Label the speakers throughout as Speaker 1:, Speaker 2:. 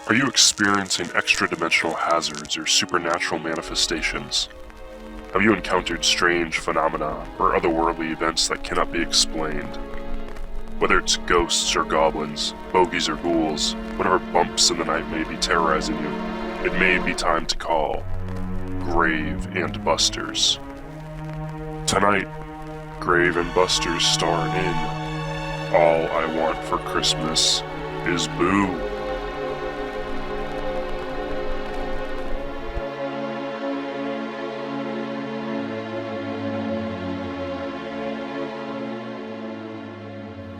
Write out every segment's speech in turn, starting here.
Speaker 1: Are you experiencing extra-dimensional hazards or supernatural manifestations? Have you encountered strange phenomena or otherworldly events that cannot be explained? Whether it's ghosts or goblins, bogies or ghouls, whatever bumps in the night may be terrorizing you, it may be time to call Grave and Busters. Tonight, Grave and Busters star in All I Want for Christmas is Boo.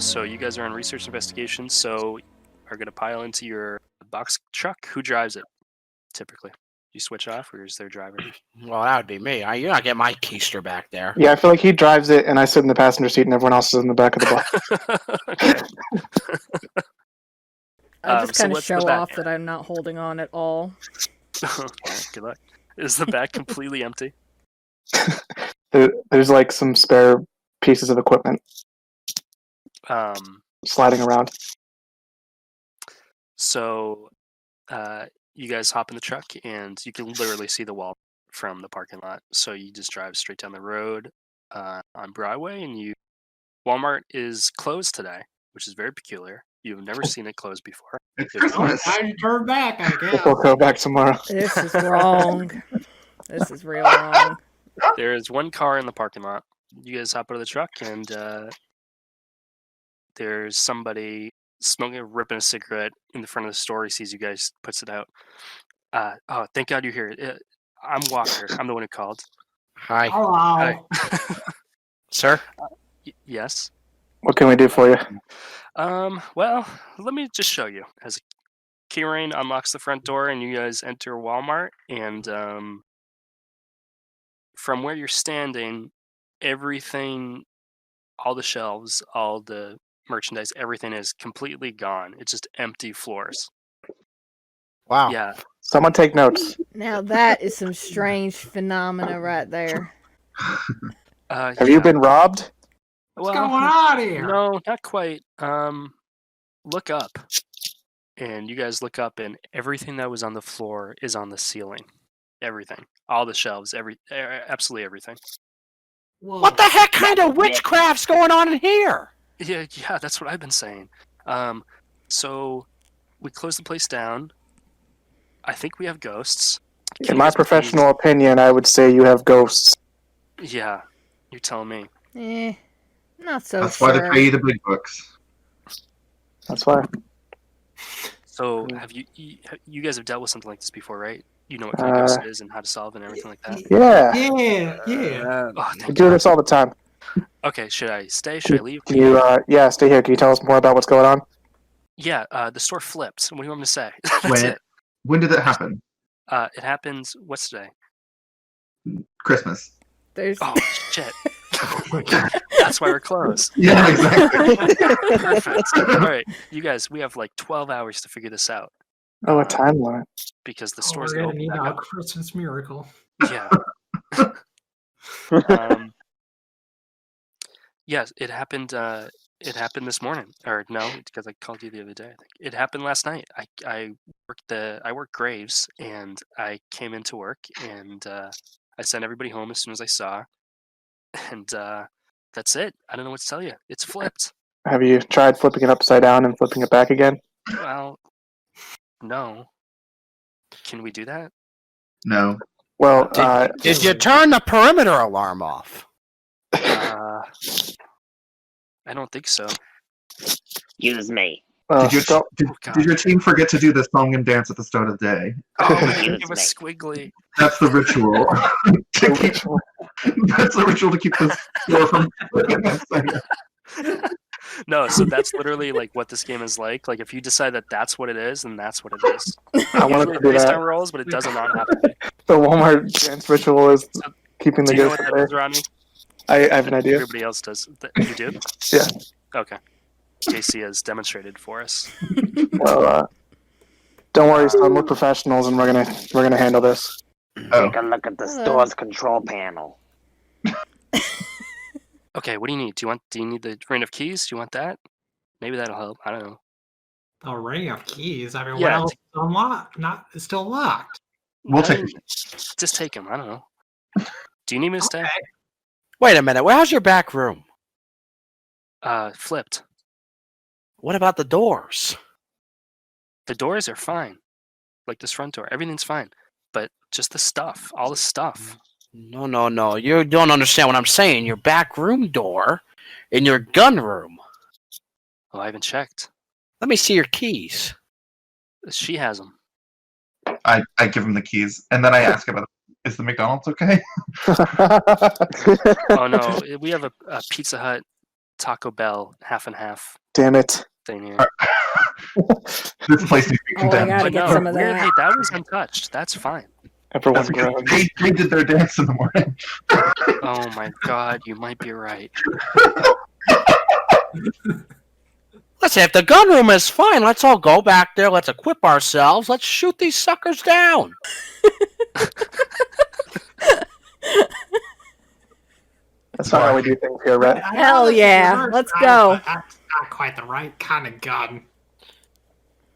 Speaker 2: So you guys are on research investigation, so are going to pile into your box truck. Who drives it, typically? You switch off, or is there a driver?
Speaker 3: Well, that would be me. You're not getting my keister back there.
Speaker 4: Yeah, I feel like he drives it, and I sit in the passenger seat, and everyone else is in the back of the bus.
Speaker 5: I just kind of show off that I'm not holding on at all.
Speaker 2: Okay, good luck. Is the back completely empty?
Speaker 4: There's like some spare pieces of equipment sliding around.
Speaker 2: So you guys hop in the truck, and you can literally see the wall from the parking lot. So you just drive straight down the road on Broadway, and Walmart is closed today, which is very peculiar. You've never seen it closed before.
Speaker 6: It's Christmas. Time to turn back, I guess.
Speaker 4: We'll go back tomorrow.
Speaker 5: This is wrong. This is real wrong.
Speaker 2: There is one car in the parking lot. You guys hop out of the truck, and there's somebody ripping a cigarette in the front of the store. He sees you guys, puts it out. Oh, thank God you're here. I'm Walker. I'm the one who called.
Speaker 3: Hi.
Speaker 6: Hello.
Speaker 2: Hi.
Speaker 3: Sir?
Speaker 2: Yes.
Speaker 4: What can we do for you?
Speaker 2: Well, let me just show you. As a keyring unlocks the front door, and you guys enter Walmart, and from where you're standing, everything, all the shelves, all the merchandise, everything is completely gone. It's just empty floors.
Speaker 3: Wow.
Speaker 2: Yeah.
Speaker 4: Someone take notes.
Speaker 5: Now that is some strange phenomena right there.
Speaker 4: Have you been robbed?
Speaker 6: What's going on here?
Speaker 2: No, not quite. Look up. And you guys look up, and everything that was on the floor is on the ceiling. Everything. All the shelves, absolutely everything.
Speaker 6: Whoa.
Speaker 3: What the heck kind of witchcraft's going on in here?
Speaker 2: Yeah, that's what I've been saying. So we closed the place down. I think we have ghosts.
Speaker 4: In my professional opinion, I would say you have ghosts.
Speaker 2: Yeah, you're telling me.
Speaker 5: Not so
Speaker 7: That's
Speaker 5: sure.
Speaker 7: why they pay you the big bucks.
Speaker 4: That's why.
Speaker 2: So have you guys have dealt with something like this before, right? You know what kind of ghost it is and how to solve it and everything like that?
Speaker 4: Yeah.
Speaker 6: Yeah.
Speaker 2: Oh,
Speaker 4: We do this all the time.
Speaker 2: okay, should I stay? Should I leave?
Speaker 4: Can you, yeah, stay here. Can you tell us more about what's going on?
Speaker 2: Yeah, the store flipped. What do you want me to say? That's it.
Speaker 7: When did it happen?
Speaker 2: It happened, what's today?
Speaker 7: Christmas.
Speaker 2: Oh, shit. That's why we're closed.
Speaker 7: Yeah, exactly.
Speaker 2: Perfect. All right, you guys, we have like 12 hours to figure this out.
Speaker 4: Oh, a timeline.
Speaker 2: Because the store's
Speaker 6: We're
Speaker 2: going
Speaker 6: gonna
Speaker 2: to
Speaker 6: need
Speaker 2: open
Speaker 6: a
Speaker 2: back up.
Speaker 6: Christmas miracle.
Speaker 2: Yeah. Yes, it happened this morning. Or no, because I called you the other day, I think. It happened last night. I worked graves, and I came into work, and I sent everybody home as soon as I saw. And that's it. I don't know what to tell you. It's flipped.
Speaker 4: Have you tried flipping it upside down and flipping it back again?
Speaker 2: Well, no. Can we do that?
Speaker 7: No.
Speaker 4: Well,
Speaker 3: Did you turn the perimeter alarm off?
Speaker 2: I don't think so.
Speaker 8: Use me.
Speaker 7: Did your team forget to do the song and dance at the start of the day?
Speaker 2: Oh,
Speaker 8: Use
Speaker 2: it was
Speaker 8: me.
Speaker 2: squiggly.
Speaker 7: That's the ritual. That's the ritual to keep the store from flipping upside down.
Speaker 2: No, so that's literally like what this game is like. Like if you decide that that's what it is, then that's what it is.
Speaker 4: I wanted to do
Speaker 2: Based
Speaker 4: that.
Speaker 2: on rolls, but it doesn't not happen.
Speaker 4: The Walmart dance ritual is keeping the
Speaker 2: Do you know
Speaker 4: ghost
Speaker 2: what
Speaker 4: at
Speaker 2: that
Speaker 4: bay.
Speaker 2: is, Ronnie?
Speaker 4: I have an idea.
Speaker 2: Everybody else does. You do?
Speaker 4: Yeah.
Speaker 2: Okay. JC has demonstrated for us.
Speaker 4: Well, don't worry, son. We're professionals, and we're gonna handle this.
Speaker 7: Oh.
Speaker 8: Take a look at the store's control panel.
Speaker 2: Okay, what do you need? Do you need the ring of keys? Do you want that? Maybe that'll help. I don't know.
Speaker 6: The ring of keys. I mean, what
Speaker 2: Yeah,
Speaker 6: else is unlocked? It's still locked.
Speaker 7: We'll take
Speaker 2: Just take him. I don't know. Do you need me to stay?
Speaker 3: Wait a minute. How's your back room?
Speaker 2: Flipped.
Speaker 3: What about the doors?
Speaker 2: The doors are fine. Like this front door. Everything's fine. But just the stuff. All the stuff.
Speaker 3: No. You don't understand what I'm saying. Your back room door in your gun room.
Speaker 2: Oh, I haven't checked.
Speaker 3: Let me see your keys.
Speaker 2: She has them.
Speaker 7: I give him the keys, and then I ask him, is the McDonald's okay?
Speaker 2: Oh, no. We have a Pizza Hut, Taco Bell, half and half
Speaker 4: Damn it.
Speaker 2: thing here.
Speaker 7: This place needs to be
Speaker 5: Oh, I
Speaker 7: condemned.
Speaker 5: gotta
Speaker 2: But
Speaker 5: get
Speaker 2: no,
Speaker 5: some of
Speaker 2: weirdly,
Speaker 5: that.
Speaker 2: that was untouched. That's fine.
Speaker 4: Everyone
Speaker 7: That's because
Speaker 4: groans.
Speaker 7: they did their dance in the morning.
Speaker 2: Oh, my God. You might be right.
Speaker 3: Let's say if the gun room is fine, let's all go back there. Let's equip ourselves. Let's shoot these suckers down.
Speaker 4: That's not how we do things here, Rhett.
Speaker 6: I know
Speaker 5: Hell
Speaker 6: this is
Speaker 5: yeah,
Speaker 6: reverse
Speaker 5: let's
Speaker 6: knife,
Speaker 5: go.
Speaker 6: but That's not quite the right kind of gun.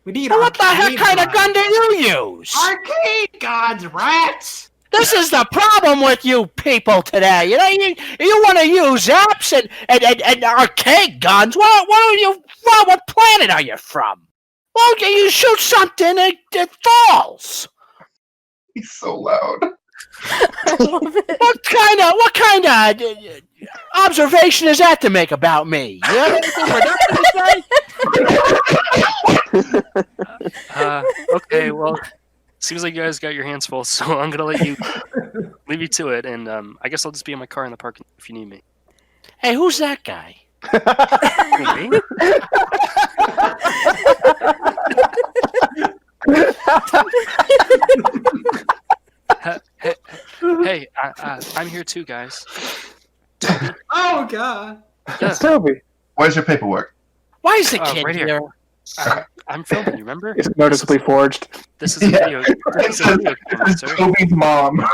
Speaker 6: We need
Speaker 3: Well, what the heck
Speaker 6: arcade
Speaker 3: kind of
Speaker 6: guns.
Speaker 3: gun do you use?
Speaker 6: Arcade guns, rats!
Speaker 3: This is the problem with you people today. You know, you want to use apps and arcade guns. What planet are you from? Well, you shoot something, it falls.
Speaker 7: He's so loud.
Speaker 5: I love it.
Speaker 3: What kind of observation is that to make about me? You have anything productive to say?
Speaker 2: Okay, well, seems like you guys got your hands full, so I'm gonna leave you to it, and I guess I'll just be in my car in the parking lot if you need me.
Speaker 3: Hey, who's that guy?
Speaker 2: Me? Hey, I'm here too, guys.
Speaker 6: Oh, God.
Speaker 4: It's Toby.
Speaker 7: Where's your paperwork?
Speaker 3: Why is the kid
Speaker 2: right here. I'm filming, you remember?
Speaker 4: It's noticeably forged.
Speaker 2: This is a video. This is a video camera,
Speaker 7: It's
Speaker 2: sir.
Speaker 7: Toby's mom.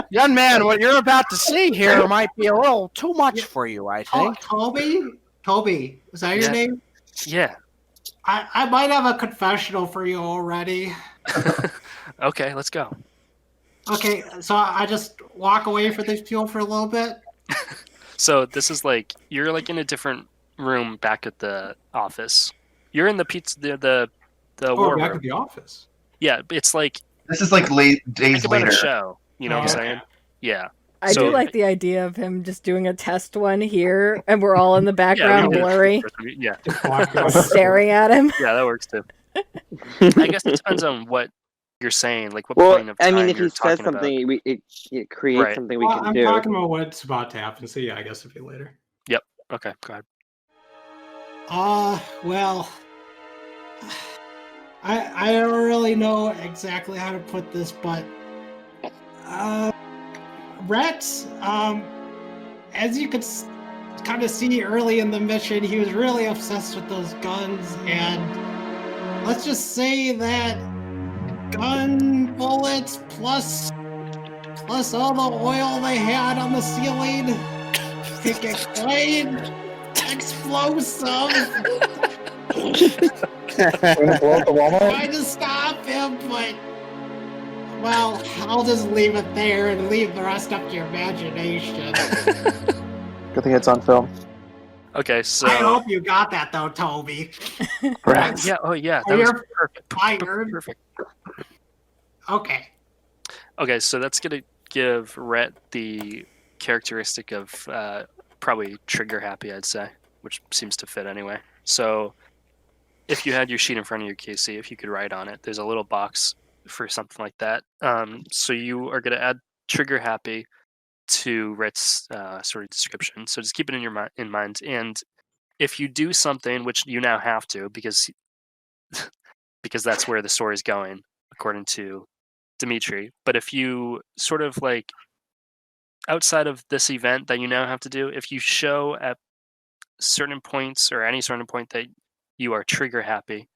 Speaker 3: Young man, what you're about to see here might be a little too much for you, I
Speaker 6: Oh,
Speaker 3: think.
Speaker 6: Toby, is that your
Speaker 2: Yeah.
Speaker 6: name?
Speaker 2: Yeah.
Speaker 6: I might have a confessional for you already.
Speaker 2: Okay, let's go.
Speaker 6: Okay, so I just walk away from this fuel for a little bit.
Speaker 2: So this is like you're like in a different room back at the office. You're in the pizza the war
Speaker 6: back
Speaker 2: room.
Speaker 6: at the office.
Speaker 2: Yeah, it's like
Speaker 7: This is like late days
Speaker 2: think about
Speaker 7: later.
Speaker 2: a show. You know what I'm
Speaker 6: Okay.
Speaker 2: saying? Yeah.
Speaker 5: I
Speaker 2: So-
Speaker 5: do like the idea of him just doing a test one here, and we're all in the background
Speaker 2: we did it.
Speaker 5: blurry,
Speaker 2: Yeah,
Speaker 6: Just walk away.
Speaker 5: staring at him.
Speaker 2: yeah, that works too. I guess it depends on what you're saying, like what
Speaker 9: Well,
Speaker 2: point of
Speaker 9: I
Speaker 2: time
Speaker 9: mean, if
Speaker 2: you're
Speaker 9: he says
Speaker 2: talking about.
Speaker 9: something, it creates
Speaker 2: Right.
Speaker 9: something we
Speaker 6: Well,
Speaker 9: can
Speaker 6: I'm
Speaker 9: do.
Speaker 6: talking about what's about to happen, so yeah, I guess it'll be later.
Speaker 2: Okay, go ahead.
Speaker 6: Well, I don't really know exactly how to put this, but Rhett, as you could kind of see early in the mission, he was really obsessed with those guns, and let's just say that gun bullets plus all the oil they had on the ceiling could get quite explosive.
Speaker 4: Gonna blow up the Walmart?
Speaker 6: Trying to stop him, but well, I'll just leave it there and leave the rest up to your imagination.
Speaker 4: Good thing it's on film.
Speaker 2: Okay, so
Speaker 6: I hope you got that though, Toby.
Speaker 4: Rats.
Speaker 2: yeah, oh yeah,
Speaker 6: Oh,
Speaker 2: that was
Speaker 6: you're
Speaker 2: perfect.
Speaker 6: fired.
Speaker 2: Perfect.
Speaker 6: Okay.
Speaker 2: Okay, so that's gonna give Rhett the characteristic of probably trigger happy, I'd say, which seems to fit anyway. So if you had your sheet in front of you, Casey, if you could write on it, there's a little box for something like that. So you are gonna add trigger happy to Rhett's sort of description. So just keep it in mind. And if you do something, which you now have to, because that's where the story is going, according to Dmitri. But if you sort of like outside of this event that you now have to do, if you show at certain points or any certain point that you are trigger happy,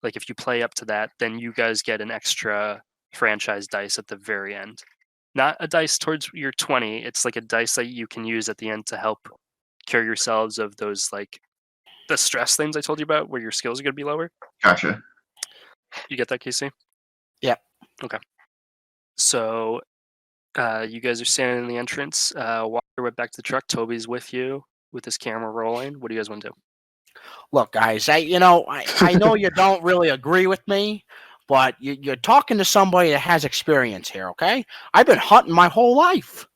Speaker 2: like if you play up to that, then you guys get an extra franchise dice at the very end. Not a dice towards your 20, it's like a dice that you can use at the end to help cure yourselves of those like the stress things I told you about, where your skills are going to be lower.
Speaker 7: Gotcha.
Speaker 2: You get that, Casey?
Speaker 3: Yep.
Speaker 2: Okay. So, you guys are standing in the entrance. Walker went back to the truck. Toby's with you with his camera rolling. What do you guys want to do?
Speaker 3: Look, guys, I know you don't really agree with me, but you're talking to somebody that has experience here, okay? I've been hunting my whole life.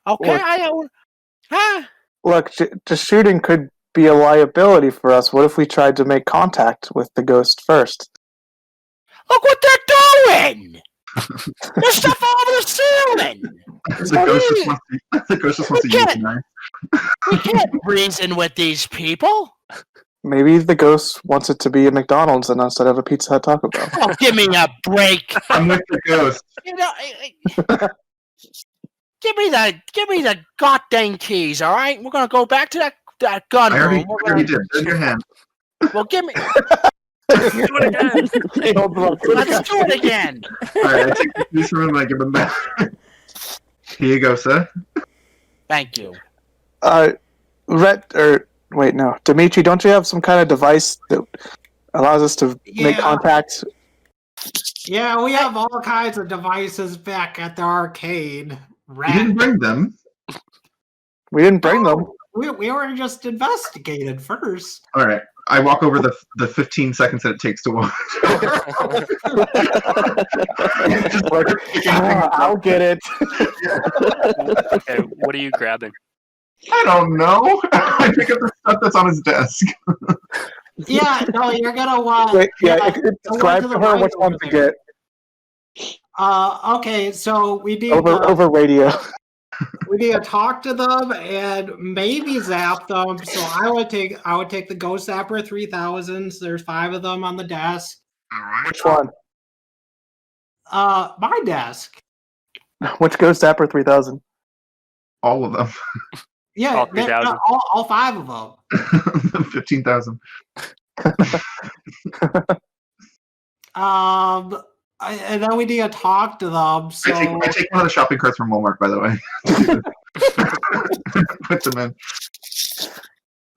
Speaker 3: Okay,
Speaker 4: Look, the shooting could be a liability for us. What if we tried to make contact with the ghost first?
Speaker 3: Look what they're doing! There's stuff all over the ceiling!
Speaker 7: The ghost just wants to use tonight.
Speaker 3: We can't reason with these people!
Speaker 4: Maybe the ghost wants it to be a McDonald's and instead of a Pizza Hut Taco Bell.
Speaker 3: Oh, give me a break!
Speaker 7: I'm with the ghost.
Speaker 3: You know, give me the goddamn keys, all right? We're gonna go back to that gun room.
Speaker 7: I already did. There's your hand.
Speaker 3: Well, give me.
Speaker 2: Let's do it again.
Speaker 3: Let's do it again.
Speaker 7: All right, I take the keys from him and I give them back. Here you go, sir.
Speaker 3: Thank you.
Speaker 4: Rhett, wait, no. Dmitri, don't you have some kind of device that allows us to make contact?
Speaker 6: Yeah, we have all kinds of devices back at the arcade.
Speaker 7: You didn't bring them.
Speaker 4: We didn't bring them.
Speaker 6: We were just investigated first.
Speaker 7: All right. I walk over the 15 seconds that it takes to walk.
Speaker 4: I'll get it.
Speaker 2: Okay, what are you grabbing?
Speaker 7: I don't know. I pick up the stuff that's on his desk.
Speaker 6: Yeah, no, you're gonna want.
Speaker 4: Wait, describe to her which one to get.
Speaker 6: Okay, so we need
Speaker 4: over radio.
Speaker 6: We need to talk to them and maybe zap them. So I would take the Ghost Zapper 3000s. There's 5 of them on the desk.
Speaker 7: All right.
Speaker 4: Which one?
Speaker 6: My desk.
Speaker 4: Which Ghost Zapper 3000?
Speaker 7: All of them.
Speaker 6: Yeah,
Speaker 2: All 3,000.
Speaker 6: all 5 of them.
Speaker 7: 15,000.
Speaker 6: And then we need to talk to them. So
Speaker 7: I take one of the shopping carts from Walmart, by the way. Put them in.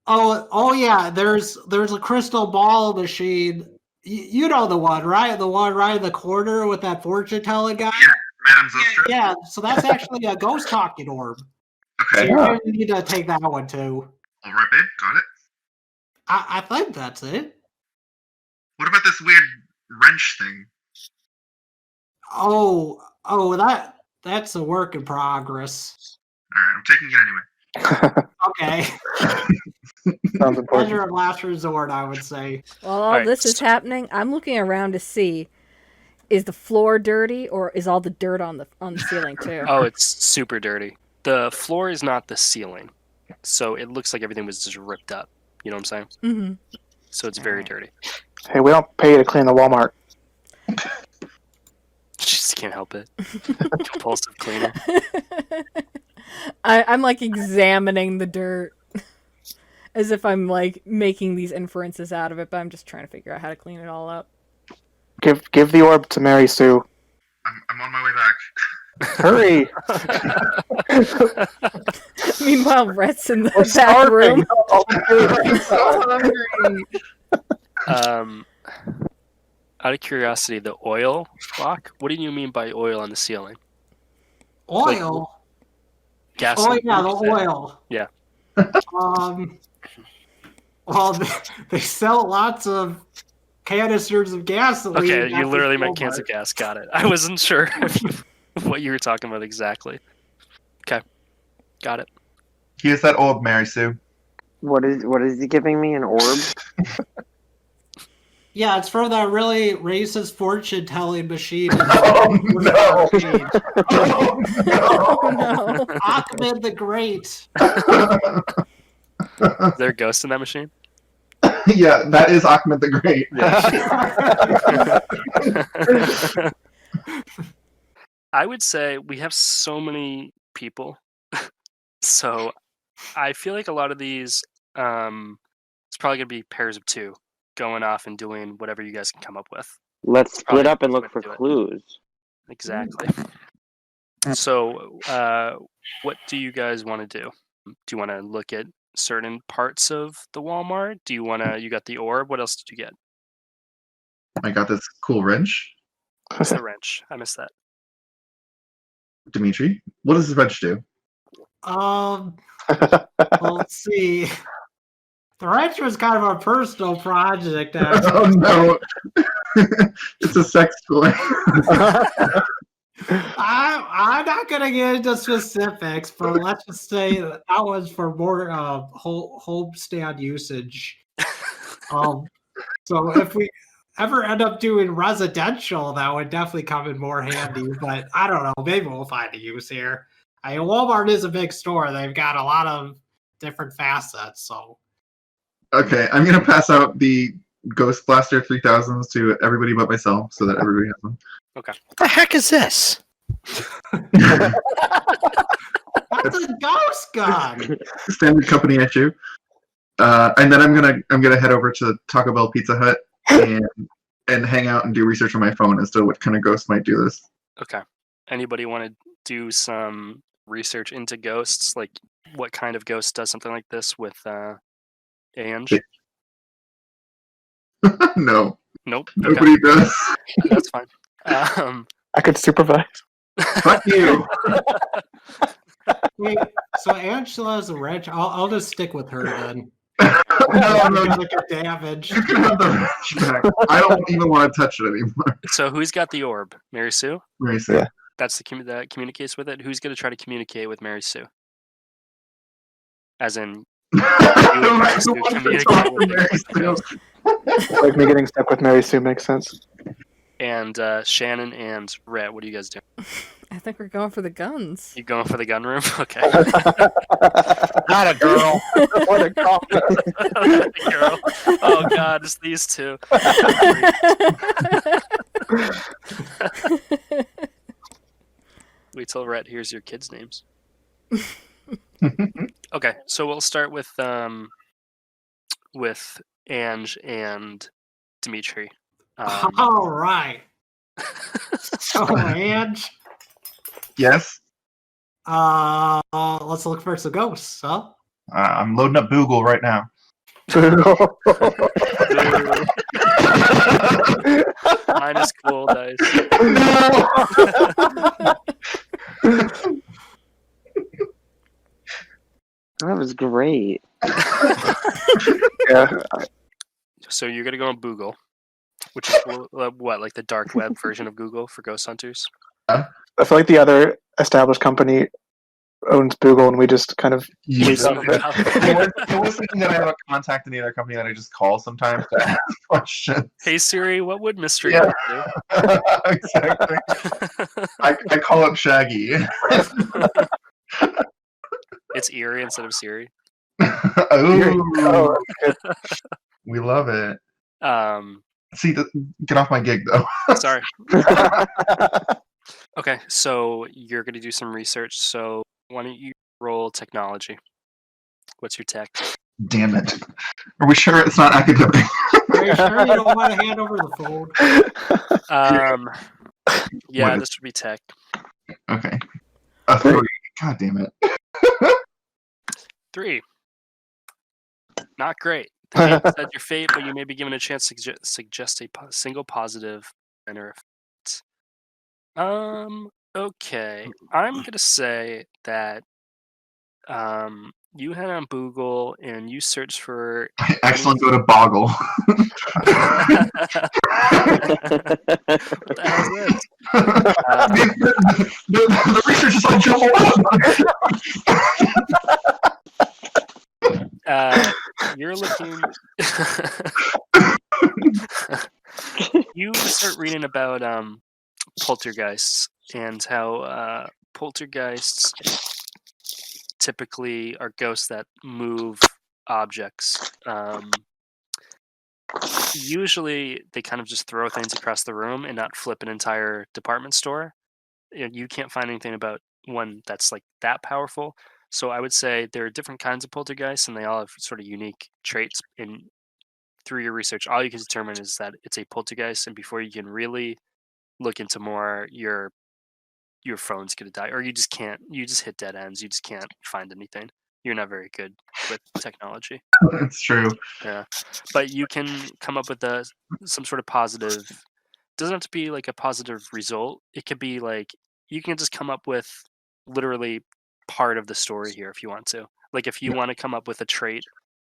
Speaker 6: Oh yeah, there's a crystal ball machine. You know the one, right? The one right in the corner with that fortune telling guy.
Speaker 7: Yeah, Madame Zostra.
Speaker 6: Yeah, so that's actually a ghost talking orb.
Speaker 7: Okay.
Speaker 6: So you're going to need to take that one too.
Speaker 7: All right, babe. Got it.
Speaker 6: I think that's it.
Speaker 7: What about this weird wrench thing?
Speaker 6: Oh, that's a work in progress.
Speaker 7: All right, I'm taking it anyway.
Speaker 6: Okay.
Speaker 4: Sounds important.
Speaker 6: Pleasure of last resort, I would say.
Speaker 5: While all this is happening, I'm looking around to see, is the floor dirty or is all the dirt on the ceiling too?
Speaker 2: Oh, it's super dirty. The floor is not the ceiling, so it looks like everything was just ripped up. You know what I'm saying?
Speaker 5: Mm-hmm.
Speaker 2: So it's very dirty.
Speaker 4: Hey, we don't pay you to clean the Walmart.
Speaker 2: Just can't help it. Compulsive cleaner.
Speaker 5: I'm like examining the dirt as if I'm like making these inferences out of it, but I'm just trying to figure out how to clean it all up.
Speaker 4: Give the orb to Mary Sue.
Speaker 7: I'm on my way back.
Speaker 4: Hurry!
Speaker 5: Meanwhile, Rhett's in the
Speaker 4: We're
Speaker 5: back room.
Speaker 2: Out of curiosity, the oil block. What do you mean by oil on the ceiling?
Speaker 6: Oil.
Speaker 2: Gas.
Speaker 6: Oh yeah, the oil.
Speaker 2: Yeah.
Speaker 6: Well, they sell lots of canisters of gasoline.
Speaker 2: Okay, you literally meant cans of gas. Got it. I wasn't sure what you were talking about exactly. Okay, got it.
Speaker 7: Here's that orb, Mary Sue.
Speaker 8: What is he giving me? An orb?
Speaker 6: Yeah, it's from that really racist fortune telling machine.
Speaker 7: Oh no!
Speaker 5: Oh, no.
Speaker 6: Ahmed the Great.
Speaker 2: Is there a ghost in that machine?
Speaker 7: Yeah, that is Ahmed the Great.
Speaker 2: I would say we have so many people, so I feel like a lot of these, it's probably gonna be pairs of 2 going off and doing whatever you guys can come up with.
Speaker 8: Let's
Speaker 2: Probably
Speaker 8: split up and
Speaker 2: the
Speaker 8: look
Speaker 2: way
Speaker 8: for
Speaker 2: to do it.
Speaker 8: clues.
Speaker 2: Exactly. So, what do you guys want to do? Do you want to look at certain parts of the Walmart? Do you wanna? You got the orb. What else did you get?
Speaker 7: I got this cool wrench.
Speaker 2: What's the wrench? I missed that.
Speaker 7: Dmitri, what does this wrench do?
Speaker 6: Well, let's see. The wrench was kind of a personal project.
Speaker 7: Oh no, it's a sex toy.
Speaker 6: I'm not gonna get into specifics, but let's just say that was for more home stand usage. So if we ever end up doing residential, that would definitely come in more handy. But I don't know, maybe we'll find a use here. Walmart is a big store; they've got a lot of different facets. So
Speaker 7: Okay, I'm gonna pass out the Ghost Blaster 3000s to everybody but myself, so that everybody has them.
Speaker 2: Okay.
Speaker 3: What the heck is this?
Speaker 6: that's a ghost gun.
Speaker 7: Standard company issue. And then I'm gonna head over to Taco Bell Pizza Hut and hang out and do research on my phone as to what kind of ghost might do this.
Speaker 2: Okay. Anybody want to do some research into ghosts? Like, what kind of ghost does something like this with Ange?
Speaker 7: No,
Speaker 2: Nope.
Speaker 7: nobody does.
Speaker 2: That's fine.
Speaker 4: I could supervise.
Speaker 7: Fuck you.
Speaker 6: Wait, so Angela's a wrench. I'll just stick with her then.
Speaker 7: No.
Speaker 6: Look at damage.
Speaker 7: You can have the wrench back. I don't even want to touch it anymore.
Speaker 2: So who's got the orb? Mary Sue?
Speaker 7: Mary Sue.
Speaker 4: Yeah.
Speaker 2: That's the that communicates with it. Who's going to try to communicate with Mary Sue? As in,
Speaker 7: I
Speaker 2: Sue
Speaker 7: don't want to
Speaker 2: communicate
Speaker 7: talk
Speaker 2: with
Speaker 7: to Mary
Speaker 2: the
Speaker 7: Sue.
Speaker 2: ghost.
Speaker 4: Like me getting stuck with Mary Sue makes sense.
Speaker 2: And Shannon and Rhett, what do you guys do?
Speaker 5: I think we're going for the guns.
Speaker 2: You going for the gun room? Okay.
Speaker 3: Not a girl. What a girl.
Speaker 2: Girl. Oh God, it's these two. Wait till Rhett hears your kids' names. Okay, so we'll start with Ange and Dmitri.
Speaker 6: All right. So Ange,
Speaker 7: Yes.
Speaker 6: let's look for some ghosts, huh?
Speaker 7: I'm loading up Boogle right now.
Speaker 2: Mine is cool, dice.
Speaker 8: That was great.
Speaker 4: Yeah.
Speaker 2: So you're gonna go on Boogle, which is what, like the dark web version of Google for ghost hunters?
Speaker 4: I feel like the other established company owns Boogle, and we just kind of
Speaker 7: Yes.
Speaker 2: Some of it.
Speaker 7: I was thinking that I have a contact in the other company that I just call sometimes to ask questions.
Speaker 2: Hey Siri, what would mystery
Speaker 7: Yeah.
Speaker 2: do?
Speaker 7: Exactly. I call up Shaggy.
Speaker 2: It's Eerie instead of Siri.
Speaker 7: Ooh, we love it. See, get off my gig though.
Speaker 2: Sorry. Okay, so you're gonna do some research. So why don't you roll technology? What's your tech?
Speaker 7: Damn it. Are we sure it's not academic?
Speaker 6: Are you sure you don't want to hand over the phone?
Speaker 2: Yeah,
Speaker 7: What is-
Speaker 2: this would be tech.
Speaker 7: Okay. A 3. God damn it.
Speaker 2: 3. Not great. The game said your fate, but you may be given a chance to suggest a single positive inner effect. Okay. I'm gonna say that you head on Boogle and you search for
Speaker 7: I actually go to Boggle.
Speaker 2: what the hell is this?
Speaker 7: The research is on Jumble.
Speaker 2: You're looking. You start reading about poltergeists and how poltergeists typically are ghosts that move objects. Usually, they kind of just throw things across the room and not flip an entire department store. You can't find anything about one that's like that powerful. So I would say there are different kinds of poltergeists, and they all have sort of unique traits. And through your research, all you can determine is that it's a poltergeist, and before you can really look into more, your phone's gonna die, or you just can't. You just hit dead ends. You just can't find anything. You're not very good with technology.
Speaker 7: It's true.
Speaker 2: Yeah, but you can come up with some sort of positive. Doesn't have to be like a positive result. It could be like you can just come up with literally part of the story here if you want to. Like if you want to come up with a trait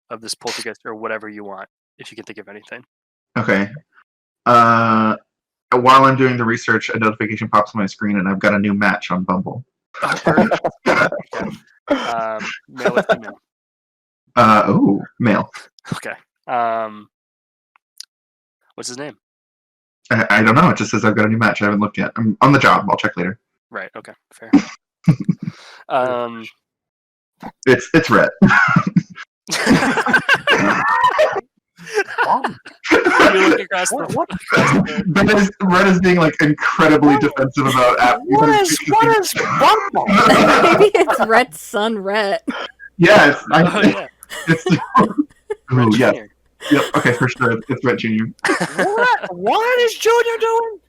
Speaker 2: of this poltergeist or whatever you want, if you can think of anything.
Speaker 7: Okay. While I'm doing the research, a notification pops on my screen, and I've got a new match on Bumble.
Speaker 2: Oh, perfect. Okay. Male or female?
Speaker 7: Male.
Speaker 2: Okay. What's his name?
Speaker 7: I don't know. It just says I've got a new match. I haven't looked yet. I'm on the job. I'll check later.
Speaker 2: Right. Okay. Fair.
Speaker 7: It's Rhett.
Speaker 2: You look across
Speaker 7: Rhett is being like incredibly defensive about app.
Speaker 3: What is Bumble?
Speaker 5: Maybe it's Rhett's son, Rhett.
Speaker 7: Yeah,
Speaker 2: yeah.
Speaker 7: it's
Speaker 2: Rhett
Speaker 7: yeah.
Speaker 2: Jr.
Speaker 7: Yep. Okay, for sure. It's Rhett Jr.
Speaker 3: What is Junior doing?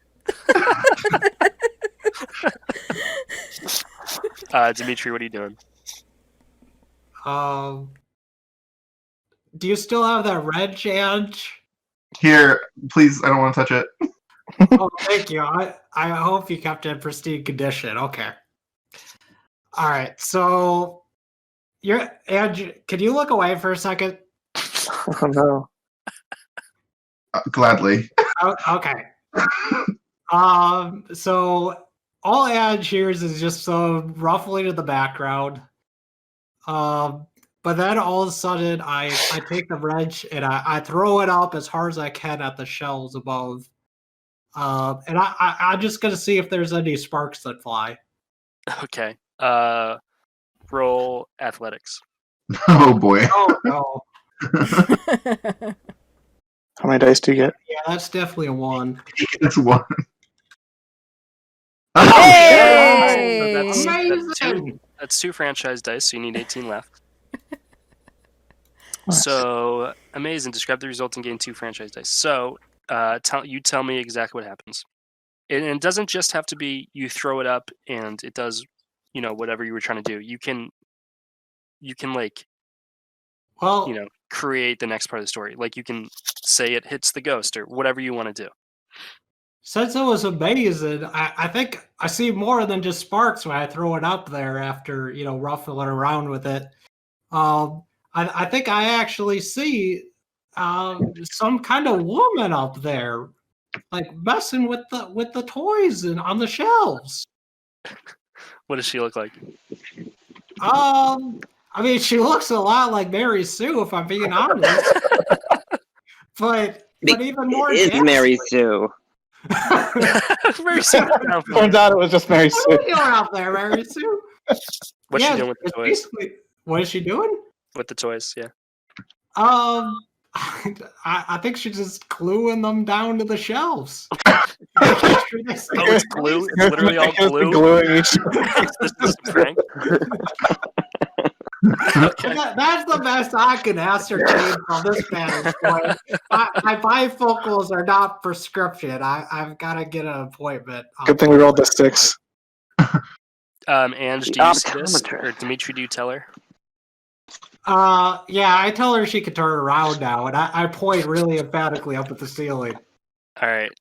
Speaker 2: Dmitri, what are you doing?
Speaker 6: Do you still have that red change?
Speaker 7: Here, please. I don't want to touch it.
Speaker 6: Oh, thank you. I hope you kept it in pristine condition. Okay. All right. So, Andrew, can you look away for a second?
Speaker 4: Oh no.
Speaker 7: Gladly.
Speaker 6: Okay. So all Edge hears is just some ruffling in the background. But then all of a sudden, I take the wrench and I throw it up as hard as I can at the shelves above. And I'm just gonna see if there's any sparks that fly.
Speaker 2: Okay. Roll athletics.
Speaker 7: Oh boy.
Speaker 6: Oh no.
Speaker 4: How many dice do you get?
Speaker 6: Yeah, that's definitely a 1.
Speaker 7: It's 1.
Speaker 5: Hey!
Speaker 2: So that's two franchise dice, so you need 18 left.
Speaker 4: Nice.
Speaker 2: So amazing. Describe the result and gain 2 franchise dice. So tell me exactly what happens. And it doesn't just have to be you throw it up and it does, whatever you were trying to do. You can like,
Speaker 6: Well,
Speaker 2: create the next part of the story. Like you can say it hits the ghost or whatever you want to do.
Speaker 6: since it was amazing, I think I see more than just sparks when I throw it up there after, ruffling around with it. I think I actually see some kind of woman up there, like messing with the toys and on the shelves.
Speaker 2: What does she look like?
Speaker 6: I mean, she looks a lot like Mary Sue, if I'm being honest. but even more.
Speaker 8: It is Mary Sue.
Speaker 2: Mary Sue.
Speaker 4: Turns out it was just Mary Sue.
Speaker 6: What are you doing out there, Mary Sue?
Speaker 2: What's she doing with the
Speaker 6: it's
Speaker 2: toys?
Speaker 6: basically- What is she doing?
Speaker 2: With the toys, yeah.
Speaker 6: I think she's just gluing them down to the shelves.
Speaker 2: Oh, it's glue. It's literally all glue.
Speaker 4: Gluing each.
Speaker 2: This is a prank. Okay.
Speaker 6: That's the best I can ascertain from this vantage point. My bifocals are not prescription. I've got to get an appointment.
Speaker 4: Good thing we rolled the 6.
Speaker 2: Ange, do you see this? Or Dmitri, do you tell her?
Speaker 6: Yeah, I tell her she can turn around now, and I point really emphatically up at the ceiling.
Speaker 2: All right.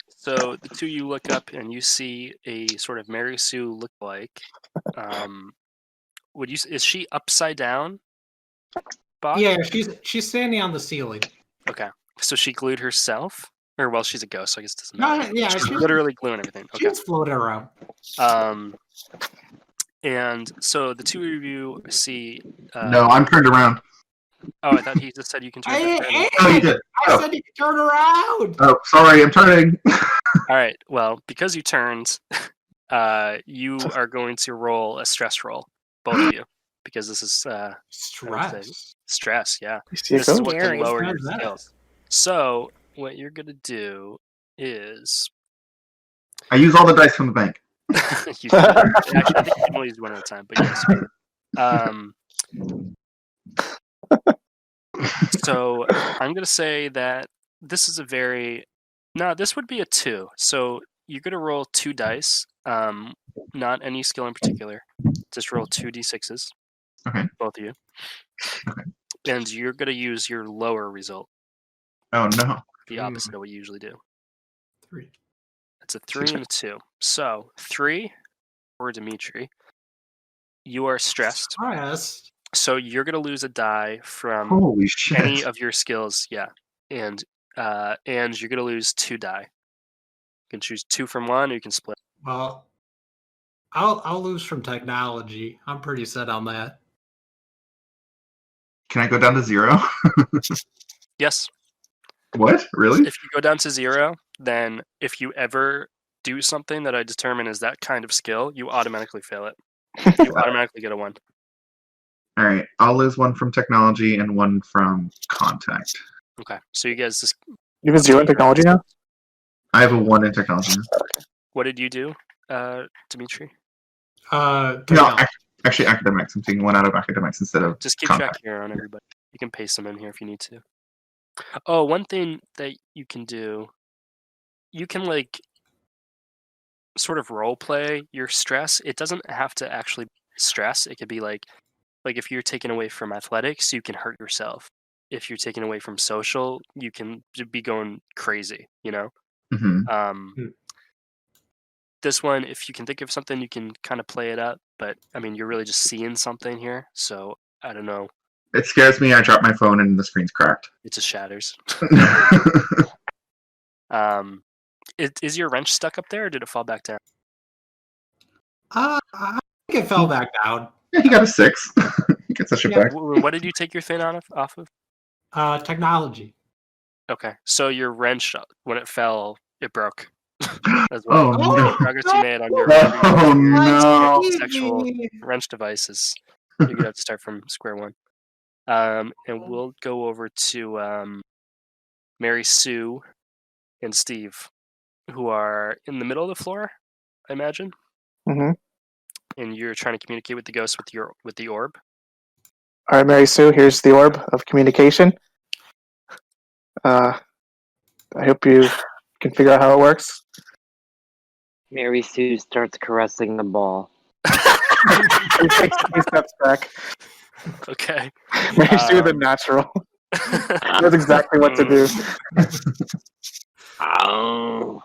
Speaker 2: So the two of you look up and you see a sort of Mary Sue lookalike. Is she upside down? Bob?
Speaker 6: Yeah, she's standing on the ceiling.
Speaker 2: Okay. So she glued herself? Or, well, she's a ghost, so I guess it doesn't matter.
Speaker 6: Yeah,
Speaker 2: she's literally gluing everything. Okay.
Speaker 6: She's floating around.
Speaker 2: And so the two of you see...
Speaker 7: No, I'm turned around.
Speaker 2: Oh, I thought he just said you can turn around.
Speaker 7: Oh, you did.
Speaker 6: I said you can turn around.
Speaker 7: Oh, sorry, I'm turning.
Speaker 2: All right. Well, because you turned, you are going to roll a stress roll, both of you, because this is
Speaker 6: Stress.
Speaker 2: Stress. Yeah,
Speaker 4: You see a
Speaker 2: this is
Speaker 4: ghost?
Speaker 2: what can lower your
Speaker 6: How's that?
Speaker 2: skills. So what you're gonna do is
Speaker 7: I use all the dice from the bank.
Speaker 2: you can, actually, I think you can only use one at a time, but yes. So I'm gonna say that this is this would be a 2. So you're gonna roll 2 dice, not any skill in particular. Just roll 2d6s.
Speaker 7: Okay.
Speaker 2: Both of you.
Speaker 7: Okay.
Speaker 2: And you're going to use your lower result,
Speaker 7: Oh no.
Speaker 2: the opposite of what you usually do.
Speaker 6: 3.
Speaker 2: It's a 3 and a 2. So 3 for Dmitri. You are stressed.
Speaker 6: Stressed.
Speaker 2: So you're going to lose a die from
Speaker 7: Holy shit.
Speaker 2: any of your skills. Yeah. And you're going to lose 2 die. You can choose 2 from one, or you can split.
Speaker 6: Well, I'll lose from technology. I'm pretty set on that.
Speaker 7: Can I go down to 0?
Speaker 2: Yes.
Speaker 7: What? Really?
Speaker 2: If you go down to 0, then if you ever do something that I determine is that kind of skill, you automatically fail it. You automatically get a 1.
Speaker 7: All right. I'll lose 1 from technology and 1 from contact.
Speaker 2: Okay. So you guys just...
Speaker 4: You have a 0 in technology now?
Speaker 7: I have a 1 in technology now.
Speaker 2: What did you do, Dmitri?
Speaker 7: No, actually academics. I'm taking 1 out of academics instead of
Speaker 2: Just keep
Speaker 7: contact.
Speaker 2: track here on everybody. You can paste them in here if you need to. Oh, one thing that you can do, you can like sort of role play your stress. It doesn't have to actually be stress. It could be like if you're taken away from athletics, you can hurt yourself. If you're taken away from social, you can be going crazy, you know?
Speaker 7: Mm-hmm.
Speaker 2: This one, if you can think of something, you can kind of play it up. But, I mean, you're really just seeing something here. So, I don't know.
Speaker 7: It scares me. I drop my phone and the screen's cracked.
Speaker 2: It just shatters. Is your wrench stuck up there, or did it fall back down?
Speaker 6: I think it fell back down.
Speaker 7: Yeah, he got a 6. He gets that shit back.
Speaker 2: What did you take your thing off of?
Speaker 6: Technology.
Speaker 2: Okay, so your wrench, when it fell, it broke. As well.
Speaker 7: Oh, no.
Speaker 2: Progress you made on your
Speaker 7: Oh, no.
Speaker 2: sexual wrench devices. You're going to have to start from square one. And we'll go over to Mary Sue and Steve, who are in the middle of the floor, I imagine.
Speaker 4: Mm-hmm.
Speaker 2: And you're trying to communicate with the ghost with the orb.
Speaker 4: All right, Mary Sue, here's the orb of communication. I hope you can figure out how it works.
Speaker 8: Mary Sue starts caressing the ball.
Speaker 4: He takes 3 steps back.
Speaker 2: Okay.
Speaker 4: Mary Sue, the natural. Knows exactly what to do.
Speaker 8: Oh.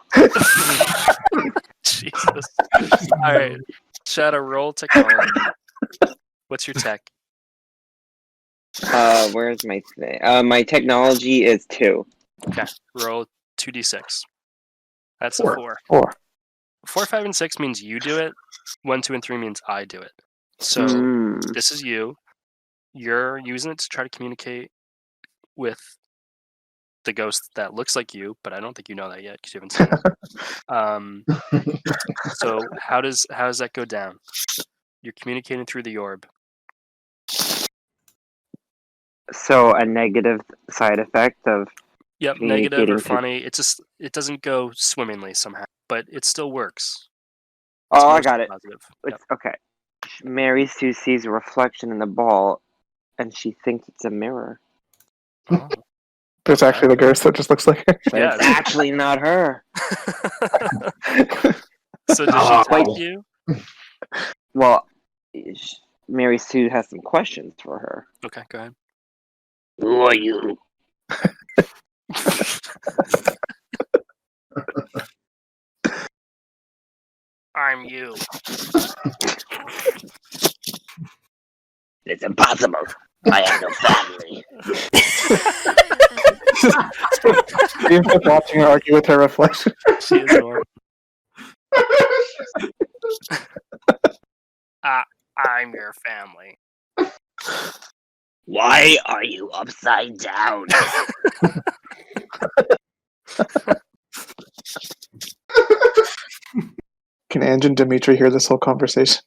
Speaker 2: Jesus. All right. Shadow, roll technology. What's your tech?
Speaker 8: Where's my thing? My technology is 2.
Speaker 2: Okay. Roll 2d6. That's a 4.
Speaker 4: 4.
Speaker 2: 4, 5, and 6 means you do it. 1, 2, and 3 means I do it. So this is you. You're using it to try to communicate with the ghost that looks like you, but I don't think you know that yet because you haven't seen it. So how does that go down? You're communicating through the orb.
Speaker 8: So a negative side effect of
Speaker 2: Yep, negative or funny. It doesn't go swimmingly somehow, but it still works.
Speaker 8: Oh, I got it.
Speaker 2: Positive.
Speaker 8: It's okay. Mary Sue sees a reflection in the ball, and she thinks it's a mirror.
Speaker 2: Oh.
Speaker 4: But it's actually the ghost that just looks like her.
Speaker 8: But it's actually not her.
Speaker 2: So does she tell you?
Speaker 8: Well, Mary Sue has some questions for her.
Speaker 2: Okay, go ahead.
Speaker 8: Who are you?
Speaker 2: I'm you.
Speaker 8: It's impossible. I have no family.
Speaker 4: Steve's just watching her argue with her reflection.
Speaker 2: She is Norm. I'm your family.
Speaker 8: Why are you upside down?
Speaker 4: Can Ange and Dmitri hear this whole conversation?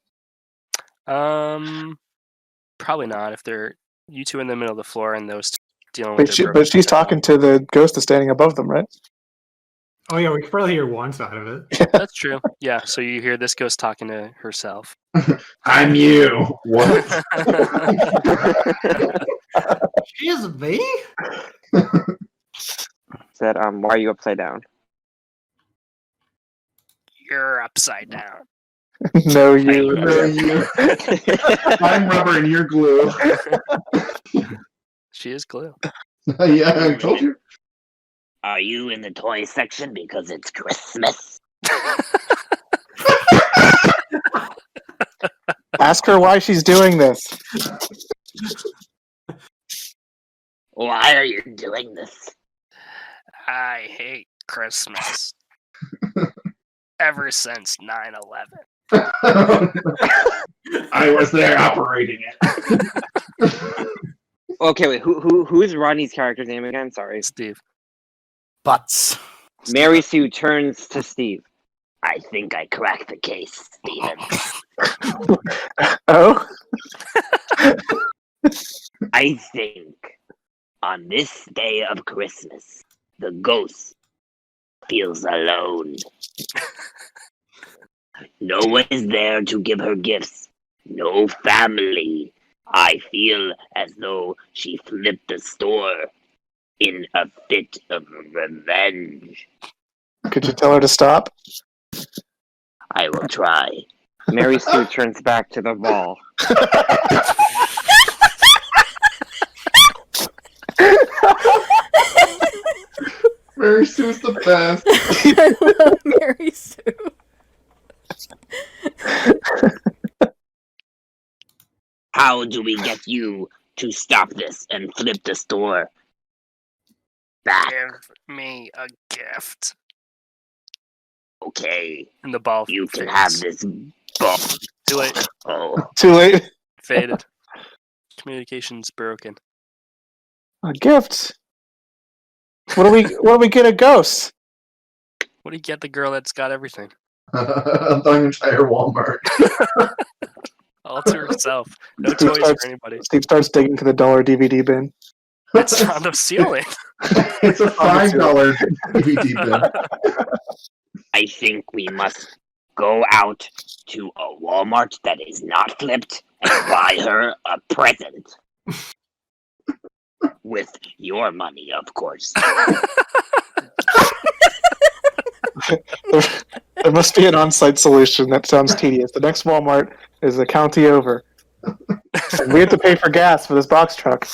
Speaker 2: Probably not. If they're you two in the middle of the floor and those two dealing with
Speaker 4: But she's talking to the ghost that's standing above them, right?
Speaker 6: Oh yeah, we can probably hear one side of it.
Speaker 2: That's true. Yeah, so you hear this ghost talking to herself.
Speaker 7: I'm you. What?
Speaker 6: She is me?
Speaker 8: Said, why are you upside down?
Speaker 2: You're upside down.
Speaker 4: No, you.
Speaker 7: No, you. I'm rubber and you're glue.
Speaker 2: She is glue.
Speaker 7: Yeah, I told you.
Speaker 8: Are you in the toy section because it's Christmas?
Speaker 4: Ask her why she's doing this.
Speaker 8: Why are you doing this?
Speaker 2: I hate Christmas. Ever since 9/11.
Speaker 7: I was there operating it.
Speaker 8: Okay, wait. Who is Rodney's character's name again? Sorry.
Speaker 2: Steve.
Speaker 3: Butts.
Speaker 8: Mary Sue turns to Steve. I think I cracked the case, Steven.
Speaker 4: Oh?
Speaker 8: I think on this day of Christmas, the ghost feels alone. No one is there to give her gifts. No family. I feel as though she flipped the store in a fit of revenge.
Speaker 4: Could you tell her to stop?
Speaker 8: I will try. Mary Sue turns back to the ball.
Speaker 7: Mary Sue's the best.
Speaker 5: I love Mary Sue.
Speaker 8: How do we get you to stop this and flip the store back?
Speaker 2: Give me a gift.
Speaker 8: Okay,
Speaker 2: And the ball
Speaker 8: you can
Speaker 2: fades.
Speaker 8: have this ball.
Speaker 2: Too late.
Speaker 8: Oh,
Speaker 4: Too late.
Speaker 2: Faded. Communication's broken.
Speaker 4: A gift. What do we get a ghost?
Speaker 2: What do you get the girl that's got everything?
Speaker 7: The entire Walmart.
Speaker 2: All to herself. No toys for anybody.
Speaker 4: Steve starts digging to the $1 DVD bin.
Speaker 2: It's on the ceiling.
Speaker 7: It's a $5 DVD bin.
Speaker 8: I think we must go out to a Walmart that is not flipped and buy her a present. With your money, of course.
Speaker 4: There must be an on-site solution. That sounds tedious. The next Walmart is a county over. And we have to pay for gas for this box truck.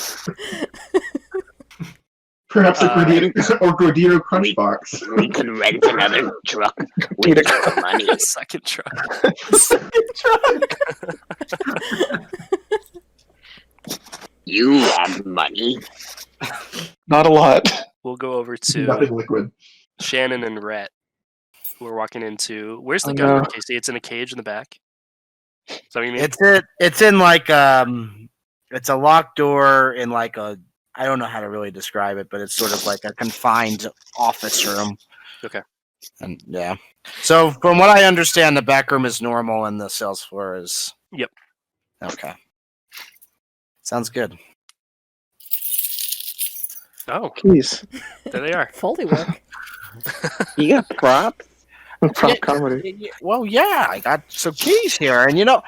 Speaker 7: Perhaps a Gordito Crunch
Speaker 8: we-
Speaker 7: Box.
Speaker 8: We can rent another truck with your money.
Speaker 2: Second truck.
Speaker 8: You have money.
Speaker 4: Not a lot.
Speaker 2: We'll go over
Speaker 7: Nothing
Speaker 2: to
Speaker 7: liquid.
Speaker 2: Shannon and Rhett. We're walking into. Where's the
Speaker 4: Oh,
Speaker 2: gun,
Speaker 4: no.
Speaker 2: Casey? It's in a cage in the back. Is that what you mean?
Speaker 3: It's in like it's a locked door in like a, I don't know how to really describe it, but it's sort of like a confined office room.
Speaker 2: Okay.
Speaker 3: And yeah. So from what I understand, the back room is normal and the sales floor is.
Speaker 2: Yep.
Speaker 3: Okay. Sounds good.
Speaker 2: Oh,
Speaker 4: Jeez.
Speaker 2: there they are.
Speaker 5: Foley work.
Speaker 8: You got props?
Speaker 4: Prop comedy.
Speaker 3: Well, yeah, I got some keys here, and you know,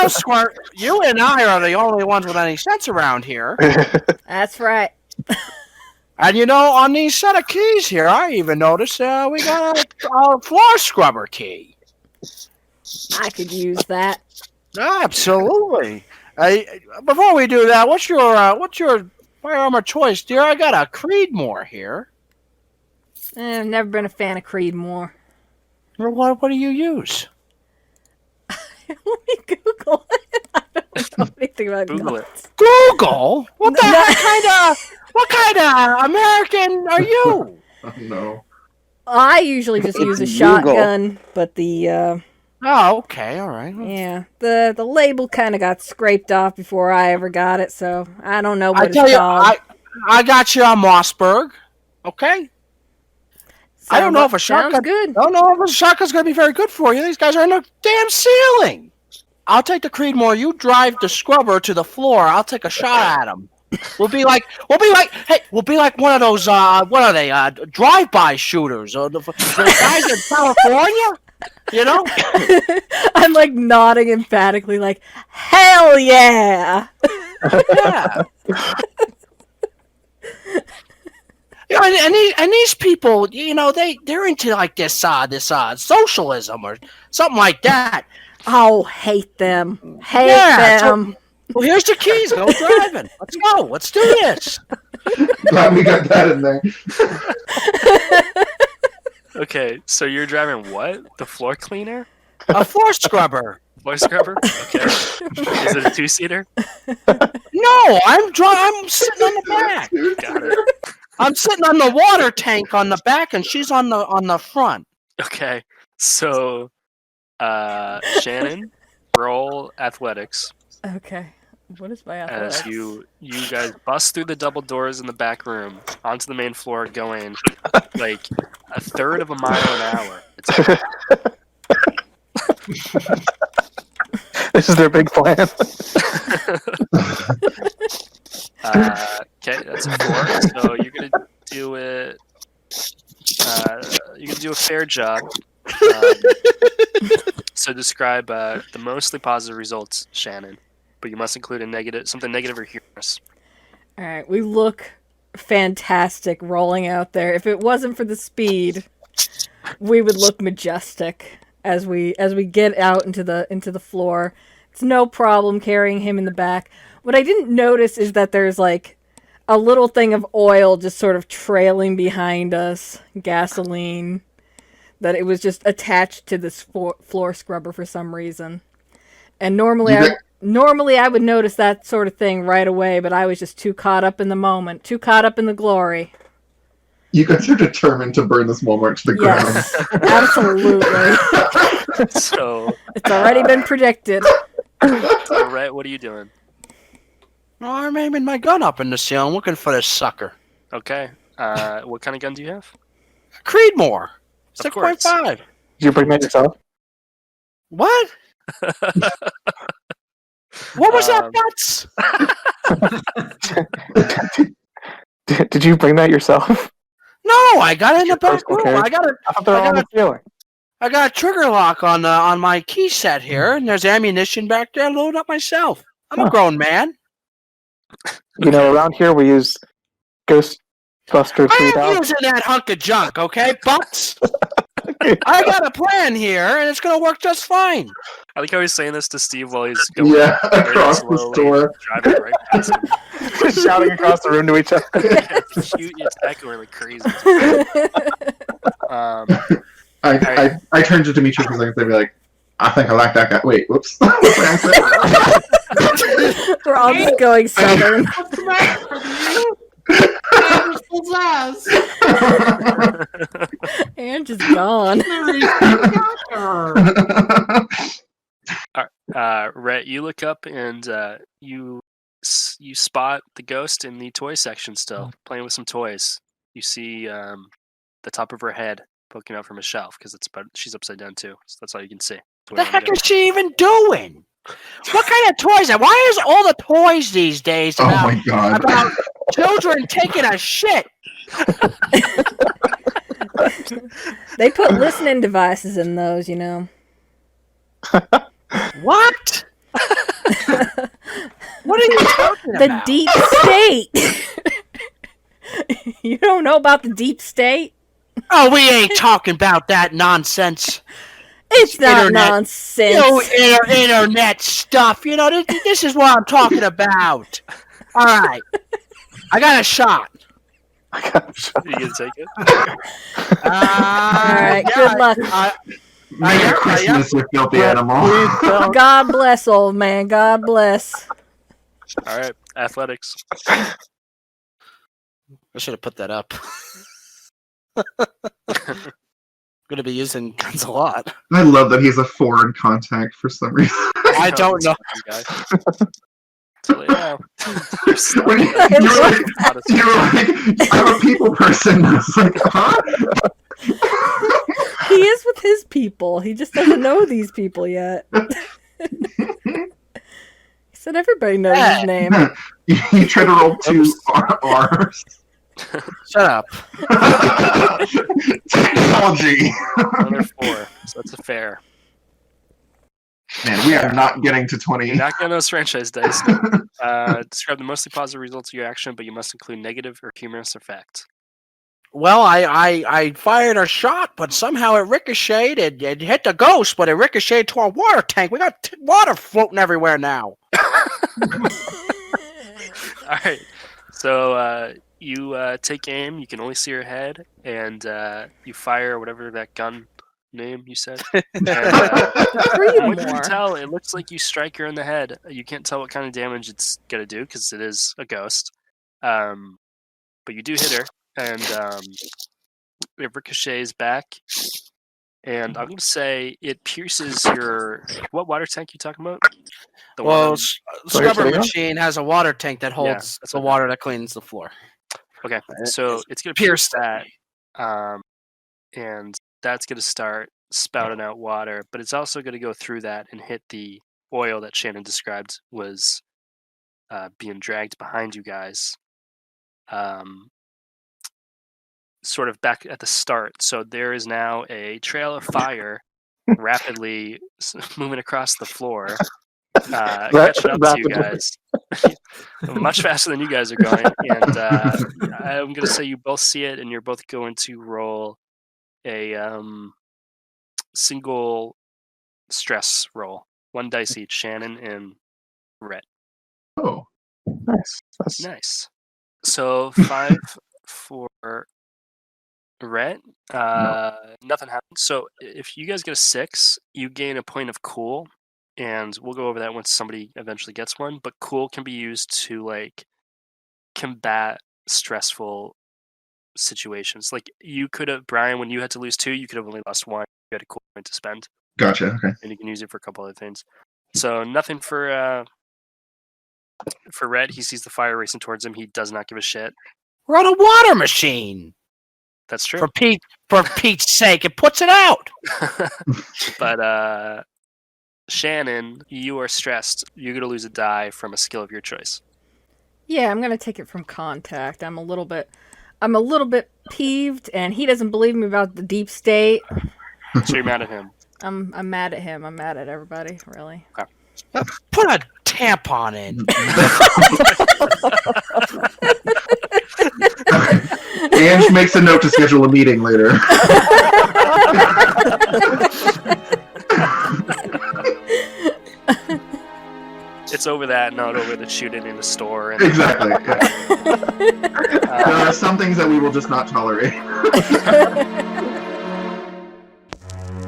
Speaker 3: Squirt, you and I are the only ones with any sense around here.
Speaker 5: That's right.
Speaker 3: And you know, on these set of keys here, I even noticed we got a floor scrubber key.
Speaker 5: I could use that.
Speaker 3: Absolutely. Before we do that, what's your firearm of choice, dear? I got a Creedmoor here.
Speaker 5: I've never been a fan of Creedmoor.
Speaker 3: Well, what do you use?
Speaker 5: Let me Google it. I don't know anything about
Speaker 2: Google it.
Speaker 5: guns.
Speaker 3: Google? What kind of American are you?
Speaker 7: Oh, no.
Speaker 5: I usually just use a
Speaker 8: It's
Speaker 5: shotgun, but the
Speaker 3: Oh, okay, all right.
Speaker 5: yeah, the label kind of got scraped off before I ever got it, so I don't know what
Speaker 3: I
Speaker 5: it's
Speaker 3: tell you,
Speaker 5: called.
Speaker 3: I got you on Mossberg. Okay. I don't know if a
Speaker 5: Sounds
Speaker 3: shotgun.
Speaker 5: good.
Speaker 3: I don't know if a shotgun's going to be very good for you. These guys are in the damn ceiling. I'll take the Creedmoor. You drive the scrubber to the floor. I'll take a shot at them. We'll be like one of those. What are they? Drive-by shooters or the guys in California. You know?
Speaker 5: I'm like nodding emphatically, like, hell yeah!
Speaker 3: Yeah. You know, and these people, you know, they're into like this socialism or something like that.
Speaker 5: Oh, hate them. Hate
Speaker 3: Yeah,
Speaker 5: them.
Speaker 3: Well, here's the keys. Go driving. Let's go. Let's do this.
Speaker 7: Glad we got that in there.
Speaker 2: Okay, so you're driving what? The floor cleaner?
Speaker 3: A floor scrubber.
Speaker 2: Floor scrubber? Okay. Is it a two-seater?
Speaker 3: No, I'm sitting on the back.
Speaker 2: Got it.
Speaker 3: I'm sitting on the water tank on the back, and she's on the front.
Speaker 2: Okay, so Shannon, roll athletics
Speaker 5: Okay. What is my athletics?
Speaker 2: as you guys bust through the double doors in the back room onto the main floor, going like a third of a mile an hour.
Speaker 4: This is their big plan.
Speaker 2: Okay, that's a 4. So you're gonna do it. You're gonna do a fair job. So describe the mostly positive results, Shannon, but you must include something negative or humorous.
Speaker 5: All right, we look fantastic rolling out there. If it wasn't for the speed, we would look majestic as we get out into the floor. It's no problem carrying him in the back. What I didn't notice is that there's like a little thing of oil just sort of trailing behind us, gasoline, that it was just attached to this floor scrubber for some reason. And normally I would notice that sort of thing right away, but I was just too caught up in the moment, too caught up in the glory.
Speaker 7: You guys are determined to burn this Walmart to the
Speaker 5: Yes, absolutely.
Speaker 2: So
Speaker 5: It's already been predicted.
Speaker 2: Rhett, what are you doing?
Speaker 3: Well, I'm aiming my gun up in the ceiling, looking for this sucker.
Speaker 2: Okay. What kind of gun do you have?
Speaker 3: Creedmoor.
Speaker 2: Of course.
Speaker 3: 6.5.
Speaker 4: Did you bring that yourself?
Speaker 3: What? What was that, Butts?
Speaker 4: Did you bring that yourself?
Speaker 3: No, I got it in the back room.
Speaker 4: Okay.
Speaker 3: I got
Speaker 4: They're on the ceiling.
Speaker 3: I got a trigger lock on my key set here, and there's ammunition back there. Load up myself. I'm a grown man.
Speaker 4: You know, around here we use Ghostbuster
Speaker 3: I
Speaker 4: 3000.
Speaker 3: am using that hunk of junk, okay, Butts? I got a plan here, and it's gonna work just fine.
Speaker 2: I like how he's saying this to Steve while he's going
Speaker 7: Yeah,
Speaker 2: very
Speaker 7: across the
Speaker 2: slowly,
Speaker 7: store.
Speaker 2: driving right past him.
Speaker 4: Shouting across the room to each other.
Speaker 2: It's cute, it's echoing like crazy.
Speaker 7: I turned to Dmitri for a second and be like, I think I like that guy. Wait, whoops. What did I say?
Speaker 5: We're all just going southern.
Speaker 6: What's the matter with you? Possessed.
Speaker 5: And just gone.
Speaker 2: Rhett, you look up and you spot the ghost in the toy section still, playing with some toys. You see the top of her head poking out from a shelf because she's upside down too. So that's all you can see.
Speaker 3: What the heck is she even doing? What kind of toys? Why is all the toys these days
Speaker 7: Oh
Speaker 3: about,
Speaker 7: my god.
Speaker 3: about children taking a shit?
Speaker 5: They put listening devices in those, you know.
Speaker 3: What? What are you talking
Speaker 5: The
Speaker 3: about?
Speaker 5: deep state. You don't know about the deep state?
Speaker 3: Oh, we ain't talking about that nonsense.
Speaker 5: It's not
Speaker 3: Internet.
Speaker 5: nonsense.
Speaker 3: You know, internet stuff. You know, this is what I'm talking about. All right. I got a shot.
Speaker 2: You gonna take it?
Speaker 5: All right, good luck.
Speaker 7: Merry Christmas, you filthy animal.
Speaker 5: God bless, old man. God bless.
Speaker 2: All right, athletics.
Speaker 3: I should have put that up. Going to be using guns a lot.
Speaker 7: I love that he's a foreign contact for some reason.
Speaker 3: I don't know.
Speaker 2: You guys. So, yeah.
Speaker 7: When you're like, I'm a people person. I was like, huh?
Speaker 5: He is with his people. He just doesn't know these people yet. He said everybody knows his name.
Speaker 7: You try to roll 2 R's.
Speaker 3: Shut up.
Speaker 7: Technology.
Speaker 2: Another 4, so that's a fair.
Speaker 7: Man, we are not getting to 20.
Speaker 2: You're not getting those franchise dice. Describe the mostly positive results of your action, but you must include negative or humorous effect.
Speaker 3: Well, I fired a shot, but somehow it ricocheted. It hit the ghost, but it ricocheted to our water tank. We got water floating everywhere now.
Speaker 2: All right. So you take aim. You can only see her head, and you fire whatever that gun name you said. And,
Speaker 5: Three
Speaker 2: what you can
Speaker 5: more.
Speaker 2: tell, it looks like you strike her in the head. You can't tell what kind of damage it's gonna do because it is a ghost. But you do hit her, and it ricochets back. And I'm gonna say it pierces your what water tank you talking about? The one
Speaker 3: Well,
Speaker 2: on-
Speaker 3: Scrubber
Speaker 4: Sorry,
Speaker 3: Machine has a water tank that holds
Speaker 2: that's
Speaker 3: the
Speaker 2: what I
Speaker 3: water that cleans the floor.
Speaker 2: Okay, so it's gonna
Speaker 3: pierce
Speaker 2: pierce that, and that's gonna start spouting out water. But it's also gonna go through that and hit the oil that Shannon described was being dragged behind you guys, sort of back at the start. So there is now a trail of fire rapidly moving across the floor, catching up to you guys. Much faster than you guys are going, and I'm gonna say you both see it, and you're both going to roll a single stress roll, 1 dice each. Shannon and Rhett.
Speaker 7: Oh,
Speaker 4: Nice. That's
Speaker 2: Nice. So 5 for Rhett. Nothing happens. So if you guys get a 6, you gain a point of cool, and we'll go over that once somebody eventually gets one. But cool can be used to like combat stressful situations. Like you could have, Brian, when you had to lose 2, you could have only lost 1. You had a cool point to spend,
Speaker 7: gotcha. Okay.
Speaker 2: and you can use it for a couple other things. So nothing for Red. He sees the fire racing towards him. He does not give a shit.
Speaker 3: We're on a water machine.
Speaker 2: That's true.
Speaker 3: For Pete's sake, it puts it out.
Speaker 2: But Shannon, you are stressed. You're gonna lose a die from a skill of your choice.
Speaker 5: Yeah, I'm gonna take it from contact. I'm a little bit peeved, and he doesn't believe me about the deep state.
Speaker 2: So you're mad at him.
Speaker 5: I'm mad at him. I'm mad at everybody, really.
Speaker 3: Put a tampon in.
Speaker 7: Ange makes a note to schedule a meeting later.
Speaker 2: It's over that, not over the shooting in the store. And,
Speaker 7: Exactly. Yeah. There are some things that we will just not tolerate.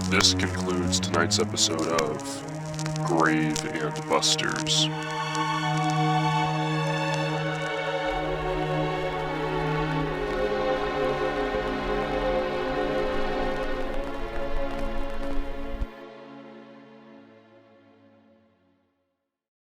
Speaker 1: This concludes tonight's episode of Grave and Busters.